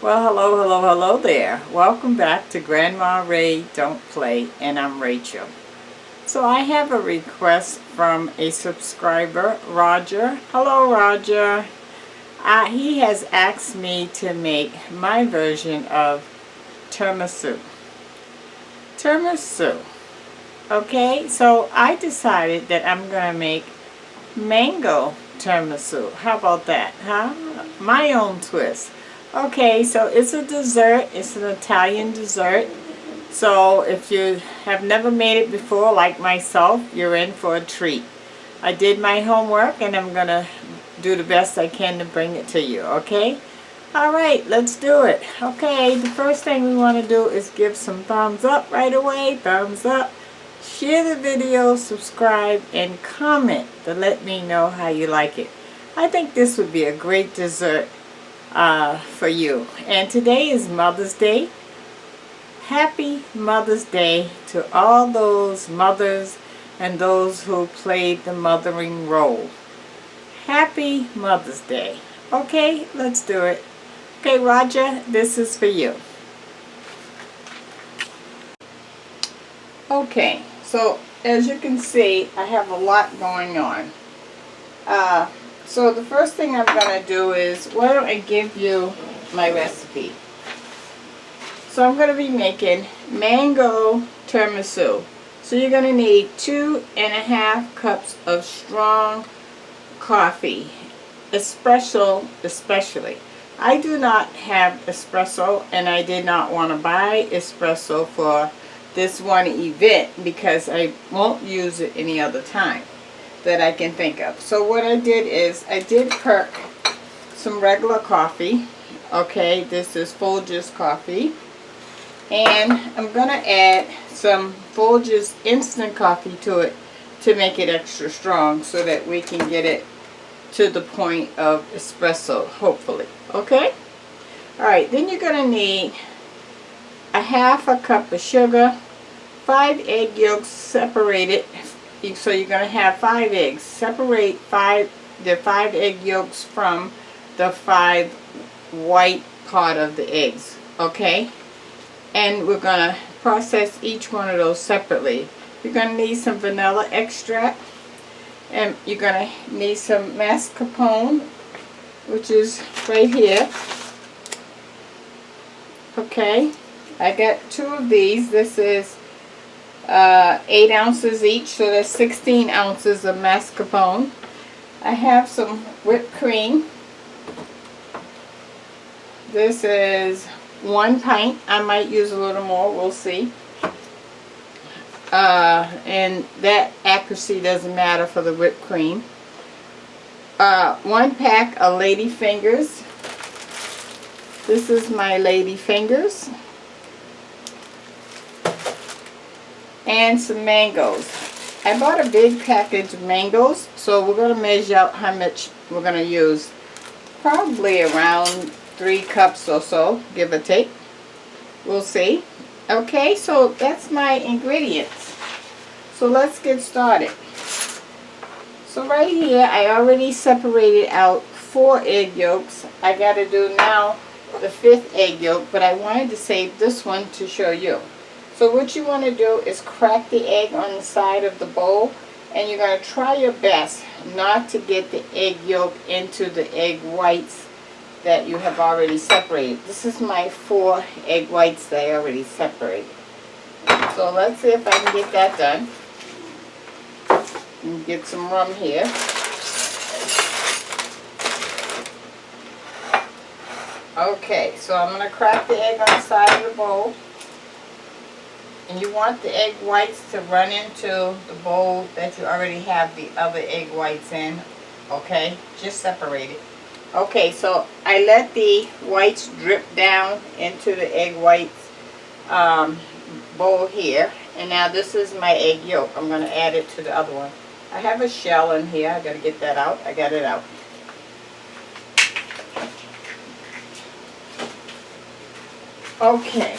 Well, hello there. Welcome back to Grandma Ray Don't Play, and I'm Rachel. So I have a request from a subscriber, Roger. Hello, Roger. He has asked me to make my version of tiramisu. Okay, so I decided that I'm going to make mango tiramisu. How about that, huh? My own twist. Okay, so it's a dessert. It's an Italian dessert. So if you have never made it before, like myself, you're in for a treat. I did my homework and I'm going to do the best I can to bring it to you, okay? Alright, let's do it. Okay, the first thing we want to do is give some thumbs up right away. Thumbs up. Share the video, subscribe, and comment to let me know how you like it. I think this would be a great dessert for you. And today is Mother's Day. Happy Mother's Day to all those mothers and those who played the mothering role. Happy Mother's Day. Okay, let's do it. Okay, Roger, this is for you. Okay, so as you can see, I have a lot going on. So the first thing I'm going to do is, why don't I give you my recipe. So I'm going to be making mango tiramisu. So you're going to need 2.5 cups of strong coffee, espresso especially. I do not have espresso, and I did not want to buy espresso for this one event because I won't use it any other time that I can think of. So what I did is I did perk some regular coffee. Okay, this is Folgers coffee. And I'm going to add some Folgers instant coffee to it to make it extra strong so that we can get it to the point of espresso, hopefully. Okay? Alright, then you're going to need a 1/2 cup of sugar, 5 egg yolks separated. So you're going to have 5 eggs. Separate the 5 egg yolks from the 5 white part of the eggs. Okay? And we're going to process each one of those separately. You're going to need some vanilla extract. And you're going to need some mascarpone, which is right here. Okay? I got 2 of these. This is 8 ounces each, so that's 16 ounces of mascarpone. I have some whipped cream. This is 1 pint. I might use a little more, we'll see. And that accuracy doesn't matter for the whipped cream. 1 pack of Ladyfingers. This is my Ladyfingers. And some mangoes. I bought a big package of mangoes, so we're going to measure out how much we're going to use. Probably around 3 cups or so, give or take. We'll see. Okay, so that's my ingredients. So let's get started. So right here, I already separated out 4 egg yolks. I got to do now the 5th egg yolk, but I wanted to save this one to show you. So what you want to do is crack the egg on the side of the bowl, and you're going to try your best not to get the egg yolk into the egg whites that you have already separated. This is my 4 egg whites that I already separated. So let's see if I can get that done. And get some rum here. Okay, so I'm going to crack the egg on the side of the bowl. And you want the egg whites to run into the bowl that you already have the other egg whites in. Okay, just separate it. Okay, so I let the whites drip down into the egg whites bowl here. And now this is my egg yolk. I'm going to add it to the other one. I have a shell in here. I got to get that out. I got it out. Okay.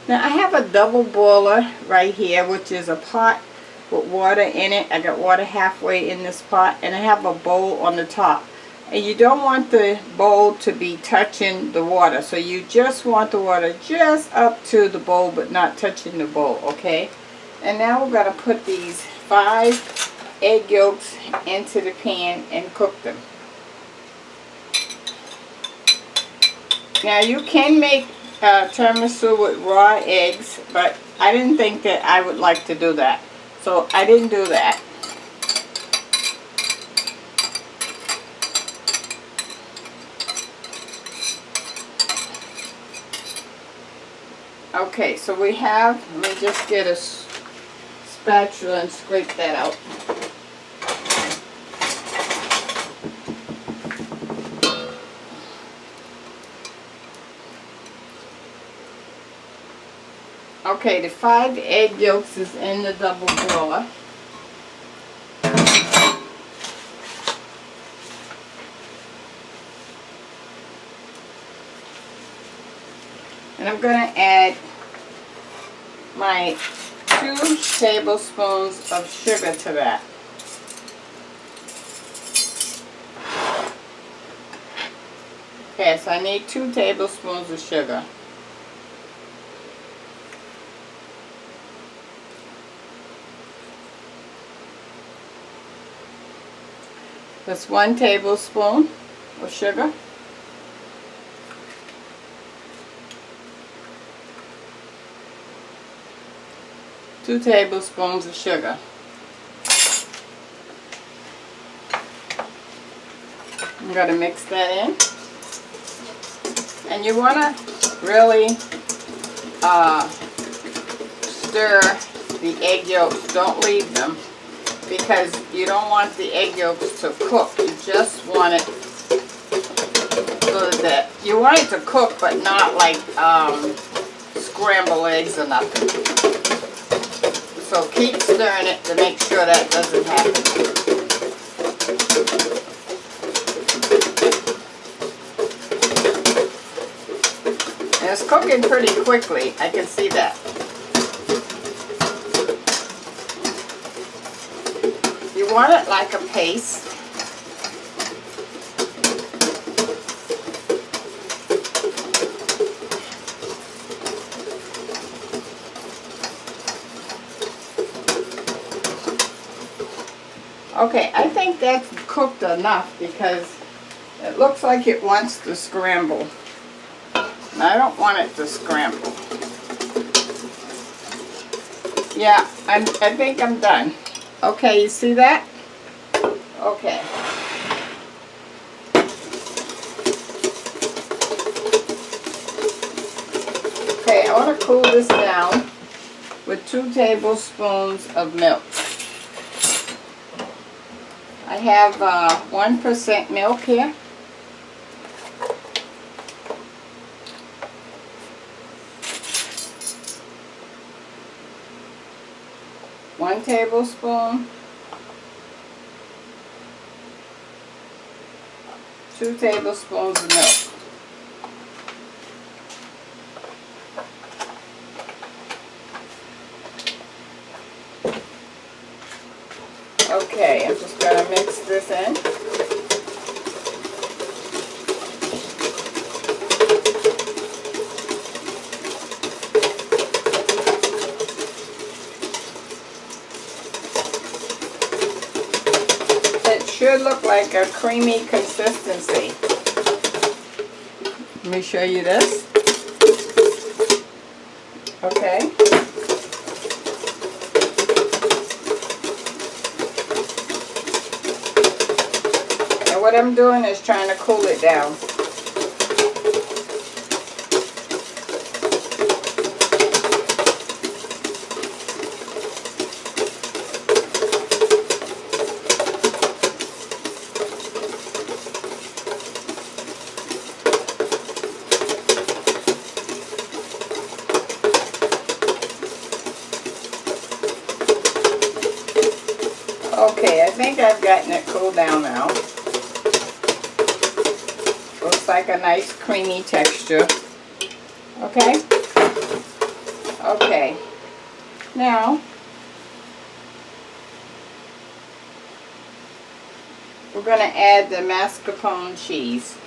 Now I have a double boiler right here, which is a pot with water in it. I got water halfway in this pot, and I have a bowl on the top. And you don't want the bowl to be touching the water. So you just want the water just up to the bowl but not touching the bowl, okay? And now we're going to put these 5 egg yolks into the pan and cook them. Now you can make tiramisu with raw eggs, but I didn't think that I would like to do that. So I didn't do that. Okay, so we have, let me just get a spatula and scrape that out. Okay, the 5 egg yolks is in the double boiler. And I'm going to add my 2 tablespoons of sugar to that. Okay, so I need 2 tablespoons of sugar. That's 1 tablespoon of sugar. Two tablespoons of sugar. I'm going to mix that in. And you want to really stir the egg yolks. Don't leave them, because you don't want the egg yolks to cook. You just want it so that you want it to cook, but not like scrambled eggs or nothing. So keep stirring it to make sure that doesn't happen. And it's cooking pretty quickly. I can see that. You want it like a paste. Okay, I think that's cooked enough because it looks like it wants to scramble. And I don't want it to scramble. Yeah, I think I'm done. Okay, you see that? Okay. Okay, I want to cool this down with 2 tablespoons of milk. I have 1% milk here. One tablespoon, 2 tablespoons of milk. Okay, I'm just going to mix this in. It should look like a creamy consistency. Let me show you this. Okay. What I'm doing is trying to cool it down. Okay, I think I've gotten it cooled down now. Looks like a nice creamy texture. Okay? Okay. Now, we're going to add the mascarpone cheese.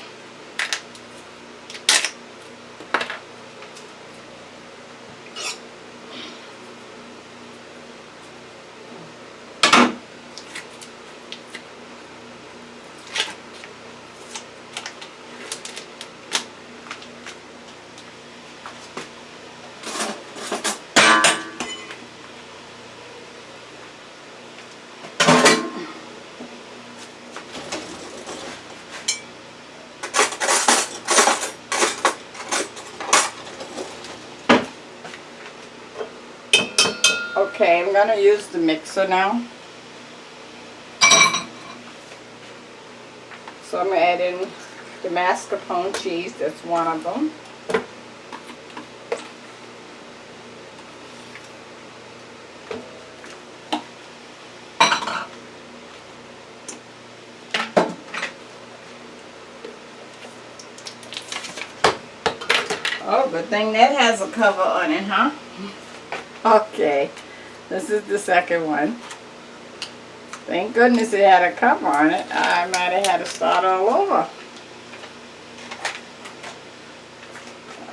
Okay, I'm going to use the mixer now. So I'm going to add in the mascarpone cheese. That's one of them. Oh, good thing that has a cover on it, huh? Okay. This is the second one. Thank goodness it had a cover on it. I might have had to start all over.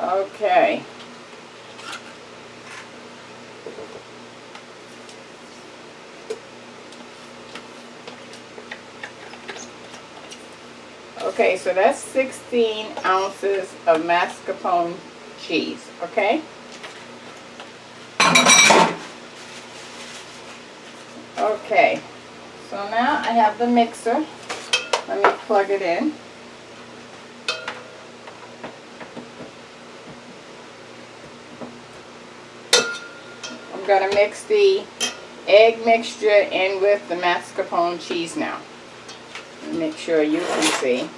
Okay. Okay, so that's 16 ounces of mascarpone cheese, okay? Okay, so now I have the mixer. Let me plug it in. I'm going to mix the egg mixture in with the mascarpone cheese now. Make sure you can see.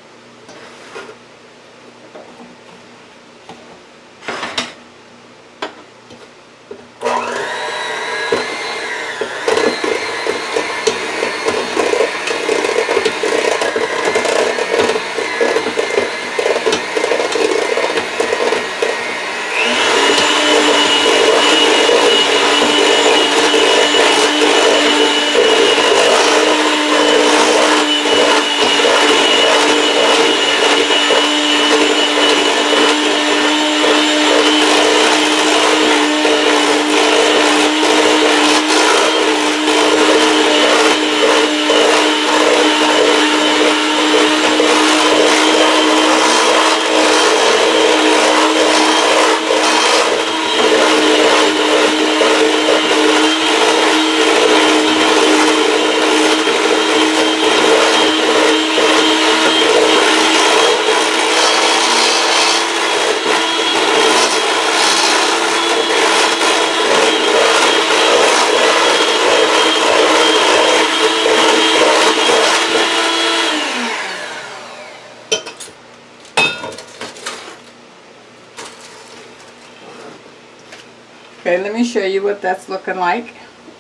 Okay, let me show you what that's looking like.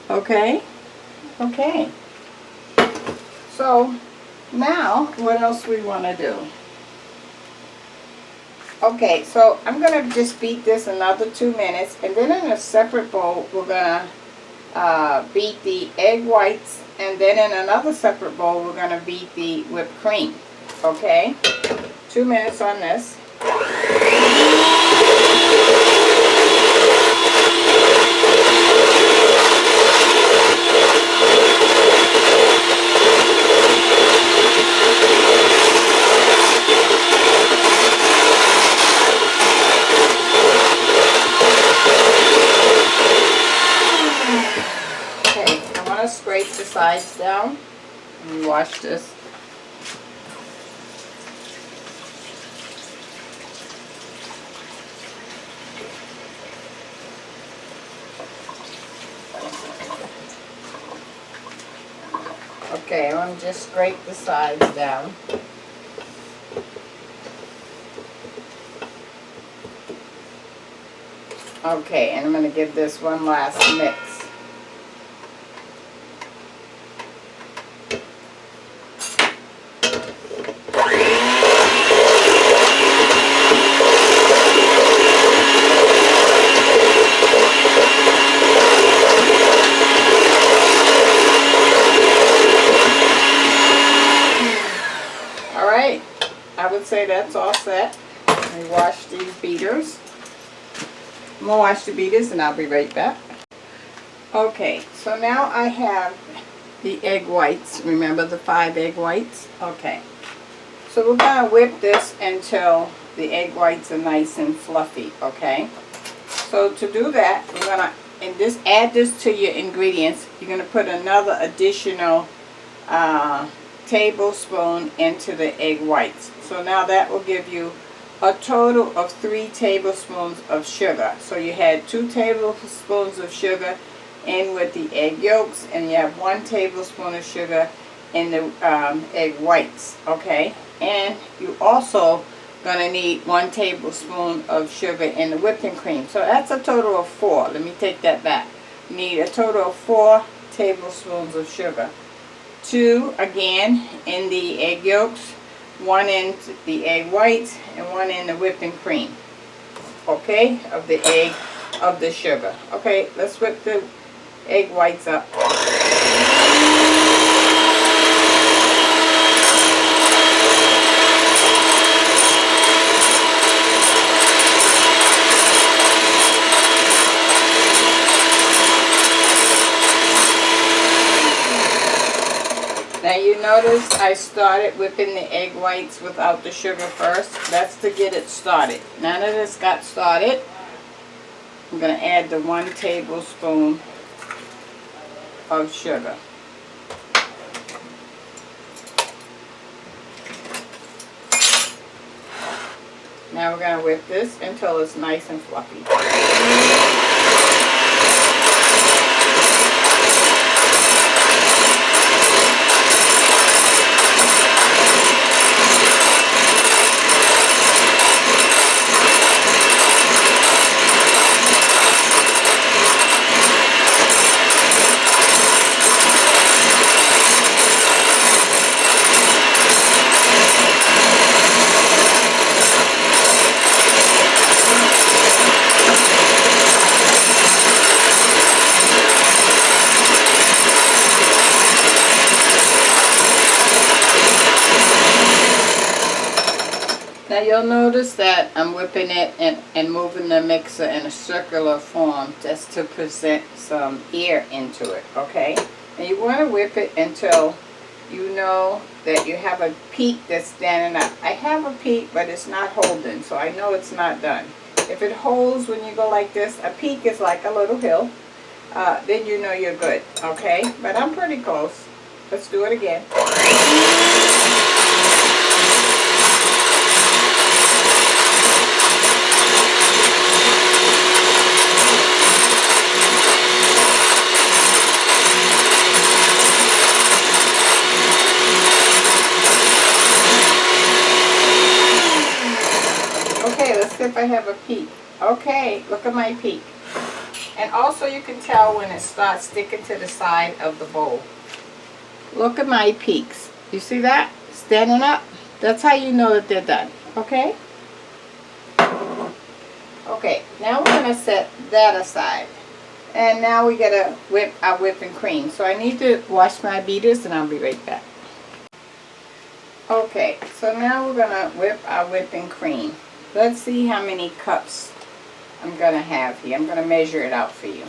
Okay? Okay. So, now, what else we want to do? Okay, so I'm going to just beat this another 2 minutes, and then in a separate bowl, we're going to beat the egg whites, and then in another separate bowl, we're going to beat the whipped cream. Okay? 2 minutes on this. Scrape the sides down and wash this. Okay, I'm going to just scrape the sides down. Okay, and I'm going to give this one last mix. I would say that's all set. Let me wash these beaters. I'm going to wash the beaters and I'll be right back. Okay, so now I have the egg whites. Remember the 5 egg whites? Okay. So we're going to whip this until the egg whites are nice and fluffy, okay? So to do that, we're going to add this to your ingredients. You're going to put another additional tablespoon into the egg whites. So now that will give you a total of 3 tablespoons of sugar. So you had 2 tablespoons of sugar in with the egg yolks, and you have 1 tablespoon of sugar in the egg whites, okay? And you also gonna need 1 tablespoon of sugar in the whipping cream. So that's a total of 4. Let me take that back. You need a total of 4 tablespoons of sugar. 2 again in the egg yolks, 1 in the egg whites, and 1 in the whipping cream, okay, of the egg, of the sugar. Okay, let's whip the egg whites up. Now you notice I started whipping the egg whites without the sugar first. That's to get it started. Now that it's got started, I'm going to add the 1 tablespoon of sugar. Now we're going to whip this until it's nice and fluffy. Now you'll notice that I'm whipping it and moving the mixer in a circular form just to present some air into it, okay? And you want to whip it until you know that you have a peak that's standing up. I have a peak, but it's not holding, so I know it's not done. If it holds when you go like this, a peak is like a little hill, then you know you're good, okay? But I'm pretty close. Let's do it again. Let's see if I have a peak. Okay, look at my peak. And also you can tell when it starts sticking to the side of the bowl. Look at my peaks. You see that? Standing up? That's how you know that they're done. Okay? Okay, now we're going to set that aside. And now we got to whip our whipping cream. So I need to wash my beaters and I'll be right back. Okay, so now we're going to whip our whipping cream. Let's see how many cups I'm going to have here. I'm going to measure it out for you.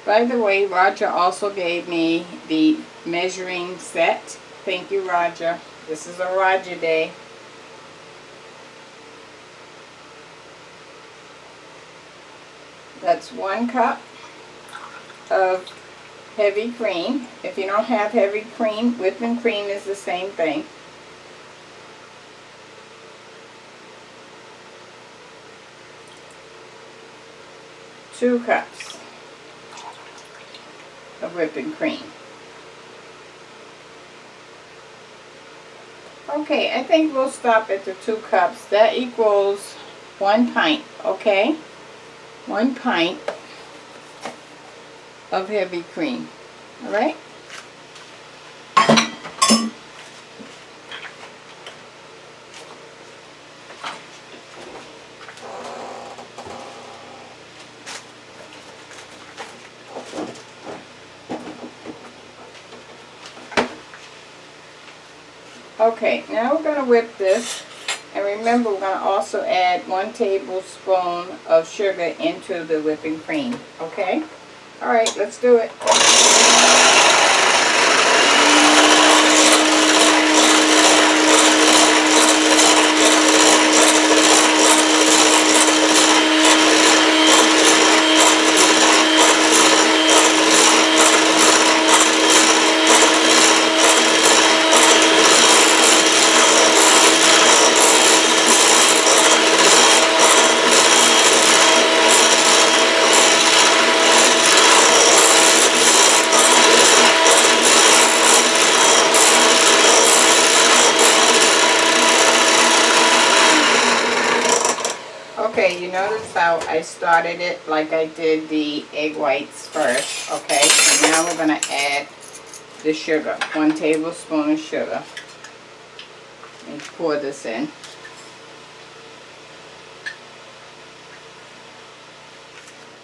By the way, Roger also gave me the measuring set. Thank you, Roger. This is a Roger day. That's 1 cup of heavy cream. If you don't have heavy cream, whipping cream is the same thing. Two cups of whipping cream. Okay, I think we'll stop at the 2 cups. That equals 1 pint, okay? 1 pint of heavy cream. All right? Okay, now we're going to whip this. And remember, we're going to also add 1 tablespoon of sugar into the whipping cream. Okay? Alright, let's do it. Okay, you notice how I started it like I did the egg whites first. Okay, so now we're going to add the sugar. 1 tablespoon of sugar. And pour this in.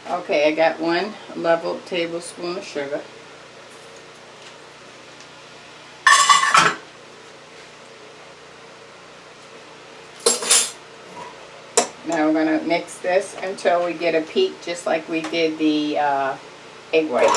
Okay, I got 1 level tablespoon of sugar. Now we're going to mix this until we get a peak, just like we did the egg white.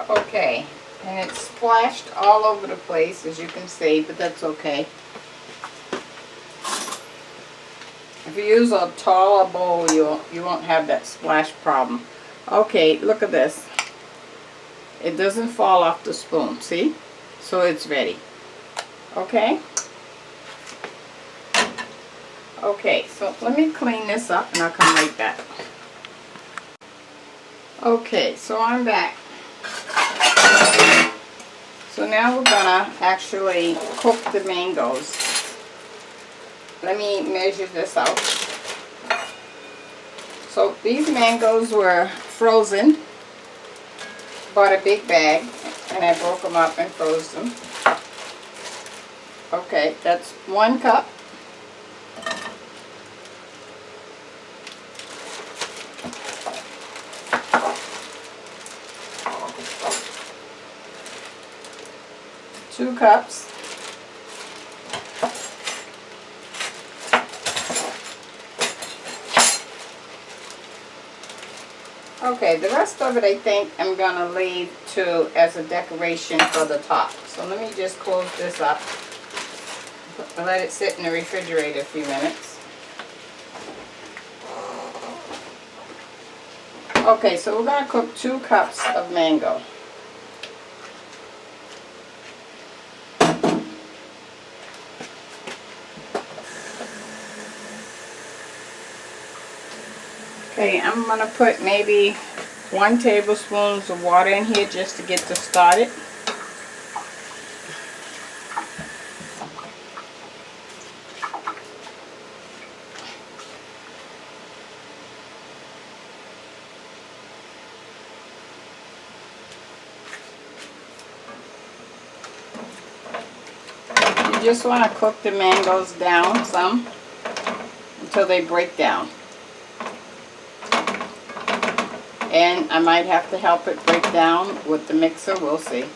Okay, and it's splashed all over the place, as you can see, but that's okay. If you use a taller bowl, you won't have that splash problem. Okay, look at this. It doesn't fall off the spoon, see? So it's ready. Okay? Okay, so let me clean this up and I'll come right back. Okay, so I'm back. So now we're gonna actually cook the mangoes. Let me measure this out. So these mangoes were frozen. Bought a big bag and I broke them up and froze them. Okay, that's 1 cup. Two cups. Okay, the rest of it I think I'm going to leave as a decoration for the top. So let me just close this up. Let it sit in the refrigerator a few minutes. Okay, so we're going to cook 2 cups of mango. Okay, I'm going to put maybe 1 tablespoon of water in here just to get this started. You just want to cook the mangoes down some until they break down. And I might have to help it break down with the mixer, we'll see.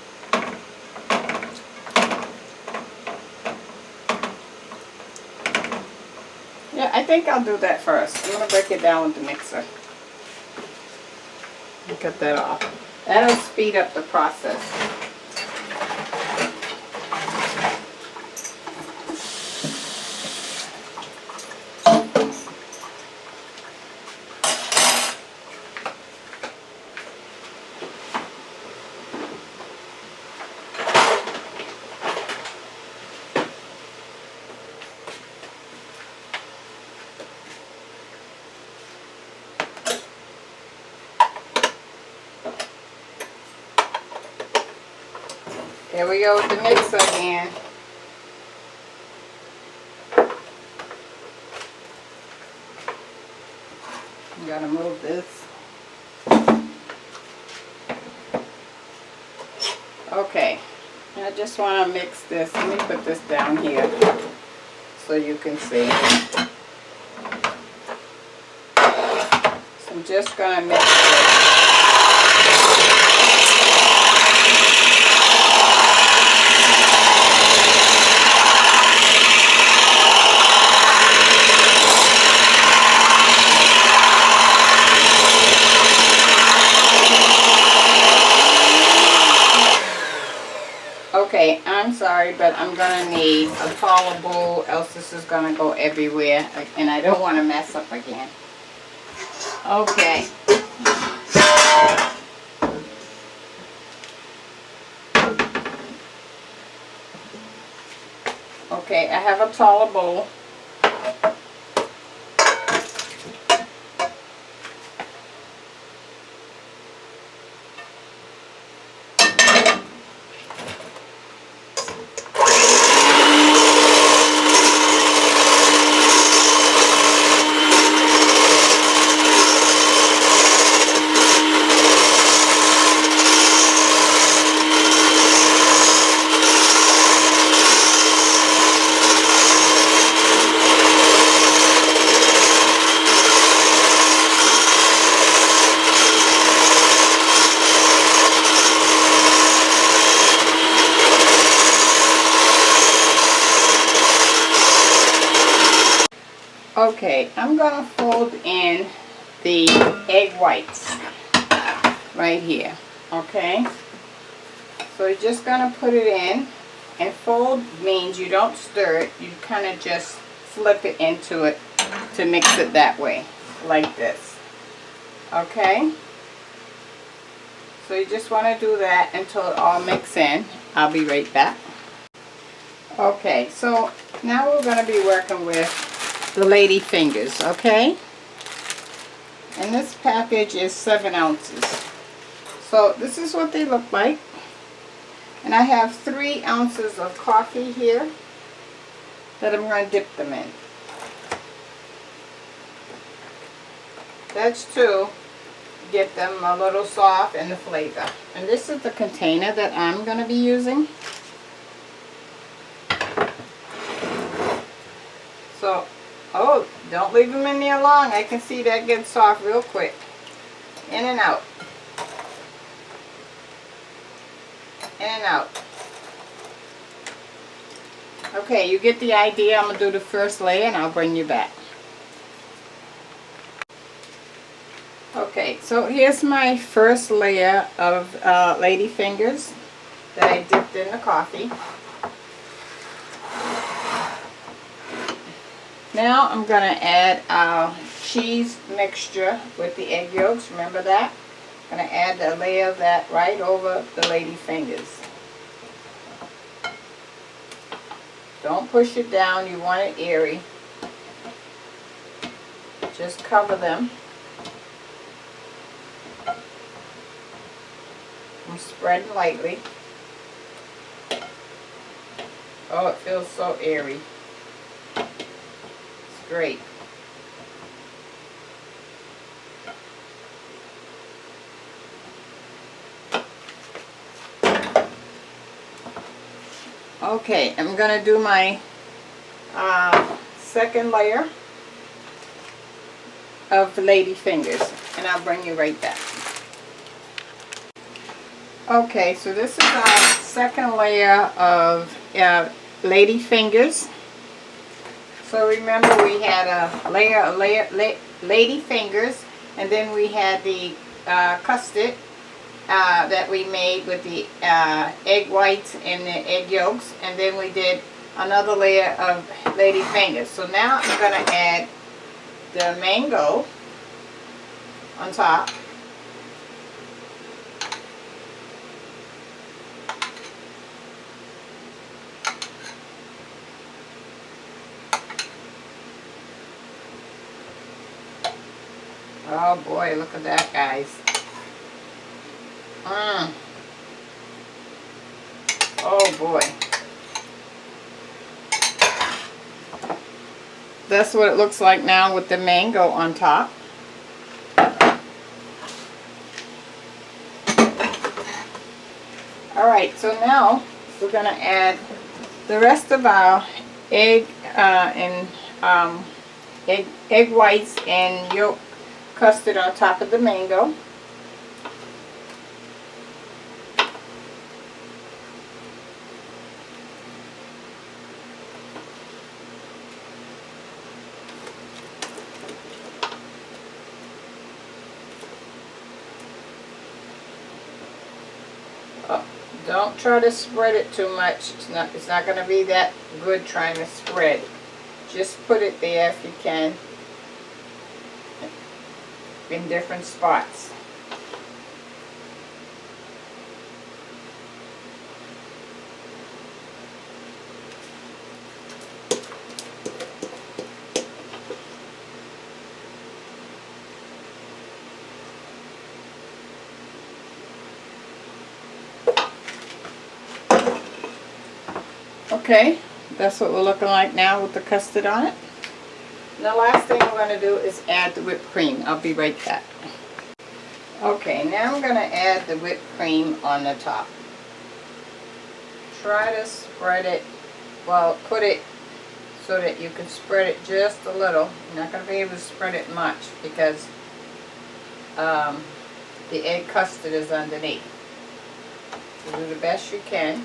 Yeah, I think I'll do that first. I'm going to break it down with the mixer. Cut that off. That'll speed up the process. Here we go with the mixer again. I'm gonna move this. Okay, I just want to mix this. Let me put this down here so you can see. So I'm just gonna mix this. Okay, I'm sorry, but I'm going to need a taller bowl, else this is going to go everywhere, and I don't want to mess up again. Okay. Okay, I have a taller bowl. Okay, I'm going to fold in the egg whites right here, okay? So you're just going to put it in, and fold means you don't stir it, you kind of just flip it into it to mix it that way, like this, okay? So you just want to do that until it all mixes in. I'll be right back. Okay, so now we're going to be working with the Ladyfingers, okay? And this package is 7 ounces. So this is what they look like. And I have 3 ounces of coffee here that I'm going to dip them in. That's to get them a little soft in the flavor. And this is the container that I'm going to be using. So, oh, don't leave them in there long. I can see that gets soft real quick. In and out. In and out. Okay, you get the idea. I'm going to do the first layer and I'll bring you back. Okay, so here's my first layer of Ladyfingers that I dipped in the coffee. Now I'm going to add our cheese mixture with the egg yolks. Remember that? I'm going to add a layer of that right over the Ladyfingers. Don't push it down. You want it airy. Just cover them. I'm spreading lightly. Oh, it feels so airy. Great. Okay, I'm going to do my second layer of Ladyfingers, and I'll bring you right back. Okay, so this is our second layer of Ladyfingers. So remember, we had a layer of Ladyfingers, and then we had the custard that we made with the egg whites and the egg yolks, and then we did another layer of Ladyfingers. So now I'm going to add the mango on top. Oh boy, look at that, guys. Oh, boy. That's what it looks like now with the mango on top. Alright, so now we're going to add the rest of our egg egg whites and yolk custard on top of the mango. Don't try to spread it too much. It's not going to be that good trying to spread. Just put it there if you can in different spots. Okay, that's what we're looking like now with the custard on it. And the last thing we're going to do is add the whipped cream. I'll be right back. Okay, now I'm going to add the whipped cream on the top. Try to spread it, well, put it so that you can spread it just a little. You're not going to be able to spread it much because the egg custard is underneath. So do the best you can.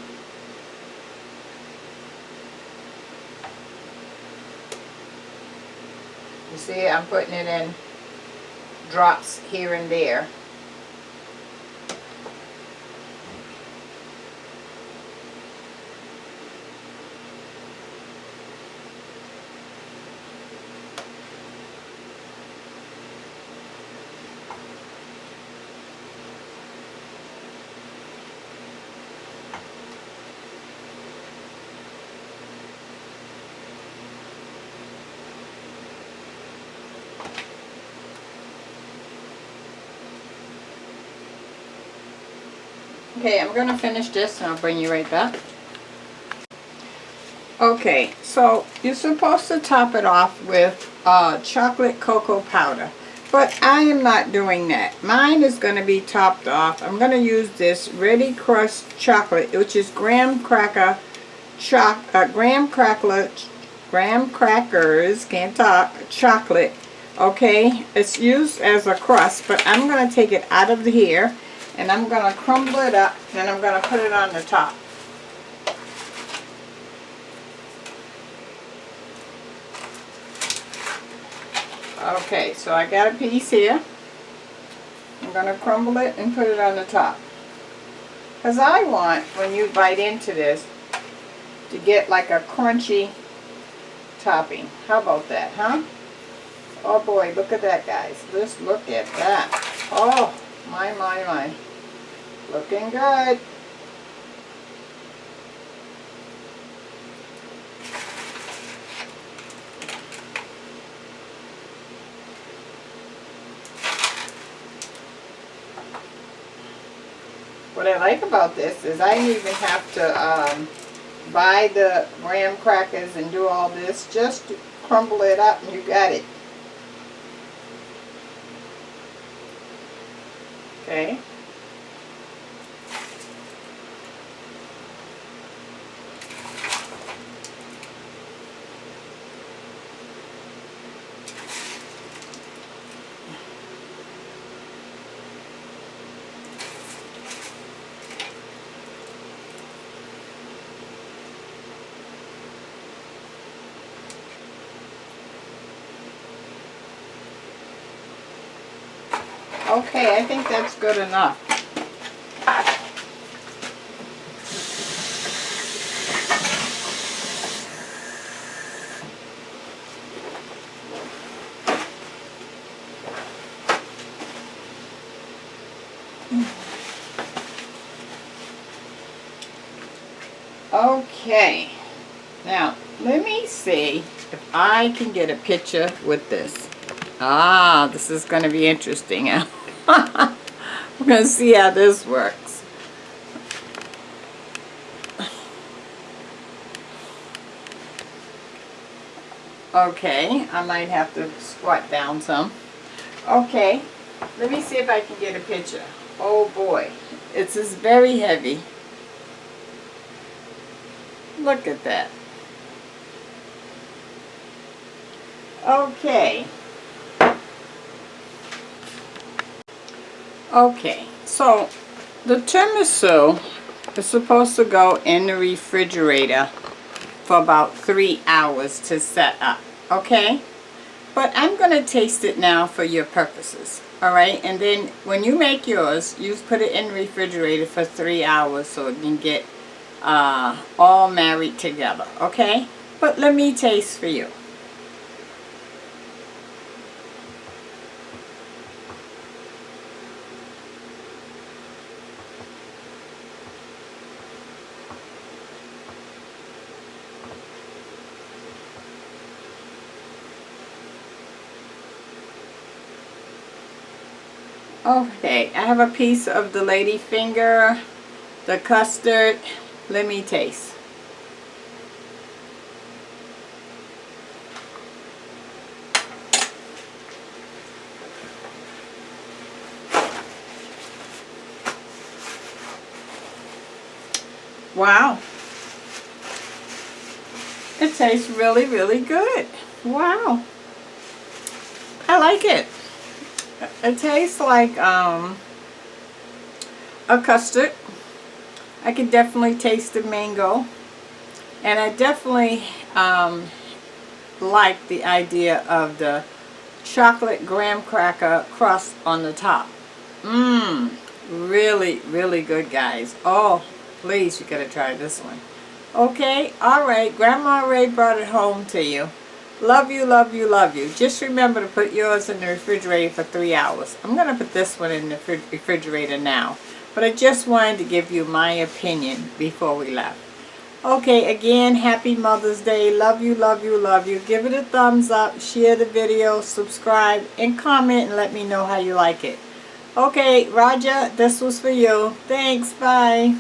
You see, I'm putting it in drops here and there. Okay, I'm going to finish this and I'll bring you right back. Okay, so you're supposed to top it off with chocolate cocoa powder, but I am not doing that. Mine is going to be topped off. I'm going to use this Ready Crust chocolate, which is graham crackers, can't talk, chocolate. Okay, it's used as a crust, but I'm going to take it out of here. And I'm going to crumble it up, and I'm going to put it on the top. Okay, so I got a piece here. I'm going to crumble it and put it on the top. Because I want, when you bite into this, to get like a crunchy topping. How about that, huh? Oh boy, look at that, guys. Just look at that. Oh, my. Looking good. What I like about this is I didn't even have to buy the graham crackers and do all this. Just crumble it up and you got it. Okay. Okay, I think that's good enough. Okay, now let me see if I can get a picture with this. Ah, this is going to be interesting. We're going to see how this works. Okay, I might have to squat down some. Okay, let me see if I can get a picture. Oh boy, it's very heavy. Look at that. Okay. Okay, so the tiramisu is supposed to go in the refrigerator for about 3 hours to set up, okay? But I'm going to taste it now for your purposes, alright? And then when you make yours, you put it in the refrigerator for 3 hours so it can get all married together, okay? But let me taste for you. Okay, I have a piece of the Ladyfinger, the custard. Let me taste. Wow. It tastes really, really good. Wow. I like it. It tastes like a custard. I can definitely taste the mango. And I definitely like the idea of the chocolate graham cracker crust on the top. Mmm. Really, really good, guys. Oh, please, you gotta try this one. Okay, alright. Grandma Ray brought it home to you. Love you, love you, love you. Just remember to put yours in the refrigerator for 3 hours. I'm going to put this one in the refrigerator now. But I just wanted to give you my opinion before we left. Okay, again, happy Mother's Day. Love you, love you, love you. Give it a thumbs up, share the video, subscribe, and comment and let me know how you like it. Okay, Roger, this was for you. Thanks, bye.